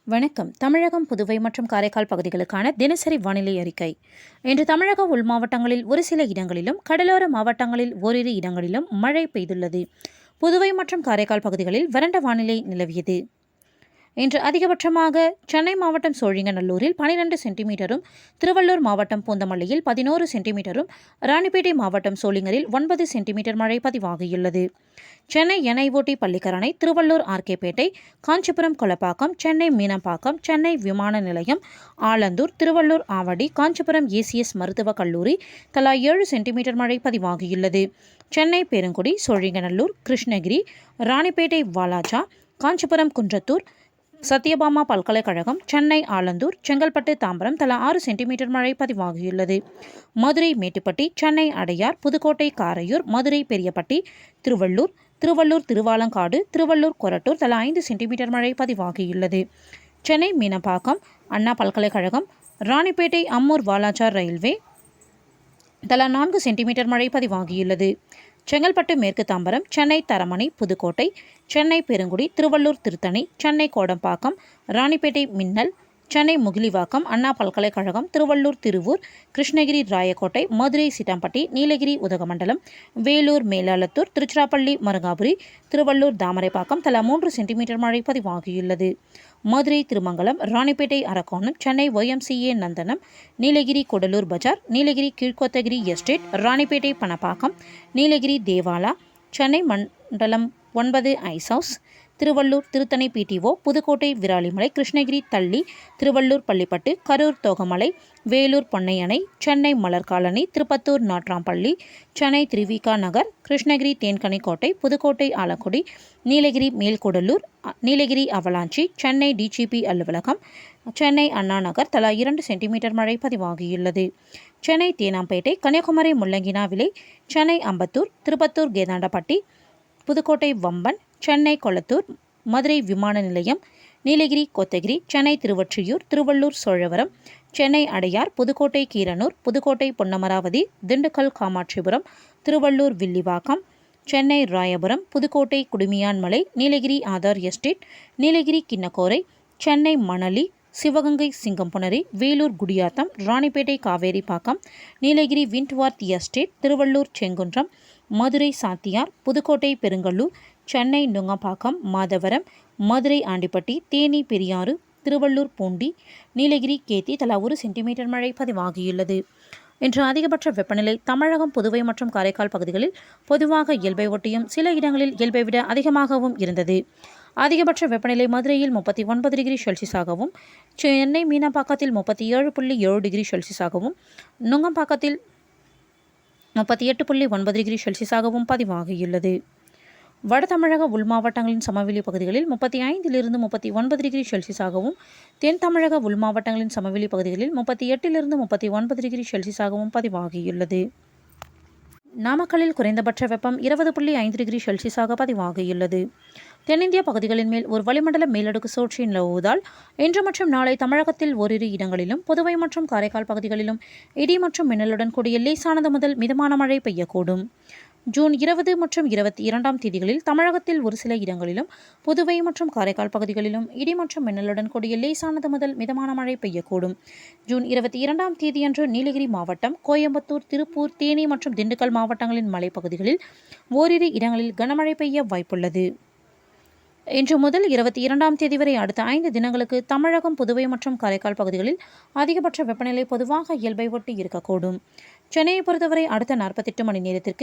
வணக்கம். தமிழகம், புதுவை மற்றும் காரைக்கால் பகுதிகளுக்கான தினசரி வானிலை அறிக்கை. இன்று தமிழக உள் மாவட்டங்களில் ஒரு சில இடங்களிலும், கடலோர மாவட்டங்களில் ஓரிரு இடங்களிலும் மழை பெய்துள்ளது. புதுவை மற்றும் காரைக்கால் பகுதிகளில் வறண்ட வானிலை நிலவியது. இன்று அதிகபட்சமாக சென்னை மாவட்டம் சோழிங்கநல்லூரில் 12 சென்டிமீட்டரும், திருவள்ளூர் மாவட்டம் பூந்தமல்லியில் 11 சென்டிமீட்டரும், ராணிப்பேட்டை மாவட்டம் சோளிங்கரில் 9 சென்டிமீட்டர் மழை பதிவாகியுள்ளது. சென்னை என்ஐஓடி பள்ளிக்கரணை, திருவள்ளூர் ஆர்கேபேட்டை, காஞ்சிபுரம் கொலப்பாக்கம், சென்னை மீனம்பாக்கம், சென்னை விமான நிலையம், ஆலந்தூர், திருவள்ளூர் ஆவடி, காஞ்சிபுரம் ஏசிஎஸ் மருத்துவக் கல்லூரி தலா 7 சென்டிமீட்டர் மழை பதிவாகியுள்ளது. சென்னை பெருங்குடி, சோழிங்கநல்லூர், கிருஷ்ணகிரி, ராணிப்பேட்டை வாலாஜா, காஞ்சிபுரம் குன்றத்தூர், சத்யபாமா பல்கலைக்கழகம், சென்னை ஆலந்தூர், செங்கல்பட்டு தாம்பரம் தலா 6 சென்டிமீட்டர் மழை பதிவாகியுள்ளது. மதுரை மேட்டுப்பட்டி, சென்னை அடையார், புதுக்கோட்டை காரையூர், மதுரை பெரியப்பட்டி, திருவள்ளூர் திருவாலங்காடு, திருவள்ளூர் கொரட்டூர் தலா 5 சென்டிமீட்டர் மழை பதிவாகியுள்ளது. சென்னை மீனம்பாக்கம், அண்ணா பல்கலைக்கழகம், ராணிப்பேட்டை அம்மூர் வாலாஜா ரயில்வே தலா 4 சென்டிமீட்டர் மழை பதிவாகியுள்ளது. செங்கல்பட்டு மேற்கு தாம்பரம், சென்னை தரமணி, புதுக்கோட்டை, சென்னை பெருங்குடி, திருவள்ளூர் திருத்தணி, சென்னை கோடம்பாக்கம், ராணிப்பேட்டை மின்னல், சென்னை முகிலிவாக்கம், அண்ணா பல்கலைக்கழகம், திருவள்ளூர் திருவூர், கிருஷ்ணகிரி ராயக்கோட்டை, மதுரை சிட்டாம்பட்டி, நீலகிரி உதகமண்டலம், வேலூர் மேலாளத்தூர், திருச்சிராப்பள்ளி மருங்காபுரி, திருவள்ளூர் தாமரைப்பாக்கம் தலா 3 சென்டிமீட்டர் மழை பதிவாகியுள்ளது. மதுரை திருமங்கலம், ராணிப்பேட்டை அரக்கோணம், சென்னை ஒய்எம்சிஏ நந்தனம், நீலகிரி கூடலூர் பஜார், நீலகிரி கீழ்கோத்தகிரி எஸ்டேட், ராணிப்பேட்டை பணப்பாக்கம், நீலகிரி தேவாலா, சென்னை மண்டலம் 9 ice house, Tiruvallur Tiruttani BDO, Pudukkottai Viralimalai, Krishnagiri Thalli, Tiruvallur Pallipattu, Karur Thogamalai, Vellore Ponnai அணை, சென்னை மலர் காலனி, திருப்பத்தூர் நாட்ராம்பள்ளி, சென்னை திருவிகா நகர், கிருஷ்ணகிரி தேன்கனிக்கோட்டை, புதுக்கோட்டை ஆலக்குடி, நீலகிரி மேல்கூடலூர், நீலகிரி அவலாஞ்சி, சென்னை டிஜிபி அலுவலகம், சென்னை அண்ணா நகர் தலா 2 சென்டிமீட்டர் மழை பதிவாகியுள்ளது. சென்னை தேனாம்பேட்டை, கன்னியாகுமரி முள்ளங்கினாவிலை, சென்னை அம்பத்தூர், திருப்பத்தூர் கேதாண்டப்பட்டி, புதுக்கோட்டை வம்பன், சென்னை கொளத்தூர், மதுரை விமான நிலையம், நீலகிரி கோத்தகிரி, சென்னை திருவொற்றியூர், திருவள்ளூர் சோழவரம், சென்னை அடையார், புதுக்கோட்டை கீரனூர், புதுக்கோட்டை பொன்னமராவதி, திண்டுக்கல் காமாட்சிபுரம், திருவள்ளூர் வில்லிவாக்கம், சென்னை ராயபுரம், புதுக்கோட்டை குடுமியான்மலை, நீலகிரி ஆதார் எஸ்டேட், நீலகிரி கிண்ணக்கோரை, சென்னை மணலி, சிவகங்கை சிங்கம்புணரி, வேலூர் குடியாத்தம், ராணிப்பேட்டை காவேரிப்பாக்கம், நீலகிரி விண்ட்வார்த் எஸ்டேட், திருவள்ளூர் செங்குன்றம், மதுரை சாத்தியார், புதுக்கோட்டை பெருங்கல்லூர், சென்னை நுங்கம்பாக்கம், மாதவரம், மதுரை ஆண்டிப்பட்டி, தேனி பெரியாறு, திருவள்ளூர் பூண்டி, நீலகிரி கேத்தி தலா 1 சென்டிமீட்டர் மழை பதிவாகியுள்ளது. இன்று அதிகபட்ச வெப்பநிலை தமிழகம், புதுவை மற்றும் காரைக்கால் பகுதிகளில் பொதுவாக இயல்பை ஒட்டியும், சில இடங்களில் இயல்பை விட அதிகமாகவும் இருந்தது. அதிகபட்ச வெப்பநிலை மதுரையில் 39 டிகிரி செல்சியஸாகவும், சென்னை மீனம்பாக்கத்தில் 37.7 டிகிரி செல்சியஸாகவும், நுங்கம்பாக்கத்தில் 38.9 டிகிரி செல்சியஸாகவும் பதிவாகியுள்ளது. வட தமிழக உள் மாவட்டங்களின் சமவெளி பகுதிகளில் 35 39 டிகிரி செல்சியஸாகவும், தென் தமிழக உள் மாவட்டங்களின் சமவெளி பகுதிகளில் 38 39 டிகிரி செல்சியஸாகவும் பதிவாகியுள்ளது. நாமக்கல்லில் குறைந்தபட்ச வெப்பம் 20.5 டிகிரி செல்சியஸாக பதிவாகியுள்ளது. தென்னிந்திய பகுதிகளின் மேல் ஒரு வளிமண்டல மேலடுக்கு சுழற்சி நிலவுவதால் இன்று மற்றும் நாளை தமிழகத்தில் ஓரிரு இடங்களிலும், புதுவை மற்றும் காரைக்கால் பகுதிகளிலும் இடி மற்றும் மின்னலுடன் கூடிய லேசானது முதல் மிதமான மழை பெய்யக்கூடும். ஜூன் 20 மற்றும் 22ஆம் தேதிகளில் தமிழகத்தில் ஒரு சில இடங்களிலும், புதுவை மற்றும் காரைக்கால் பகுதிகளிலும் இடி மற்றும் மின்னலுடன் கூடிய லேசானது முதல் மிதமான மழை பெய்யக்கூடும். ஜூன் 22ஆம் தேதியன்று நீலகிரி மாவட்டம், கோயம்புத்தூர், திருப்பூர், தேனி மற்றும் திண்டுக்கல் மாவட்டங்களின் மலைப்பகுதிகளில் ஓரிரு இடங்களில் கனமழை பெய்ய வாய்ப்புள்ளது. இன்று முதல் 22ஆம் தேதி வரை அடுத்த 5 தினங்களுக்கு தமிழகம், புதுவை மற்றும் காரைக்கால் பகுதிகளில் அதிகபட்ச வெப்பநிலை பொதுவாக இயல்பை ஒட்டி இருக்கக்கூடும். சென்னையை பொறுத்தவரை அடுத்த 48 மணி நேரத்திற்கு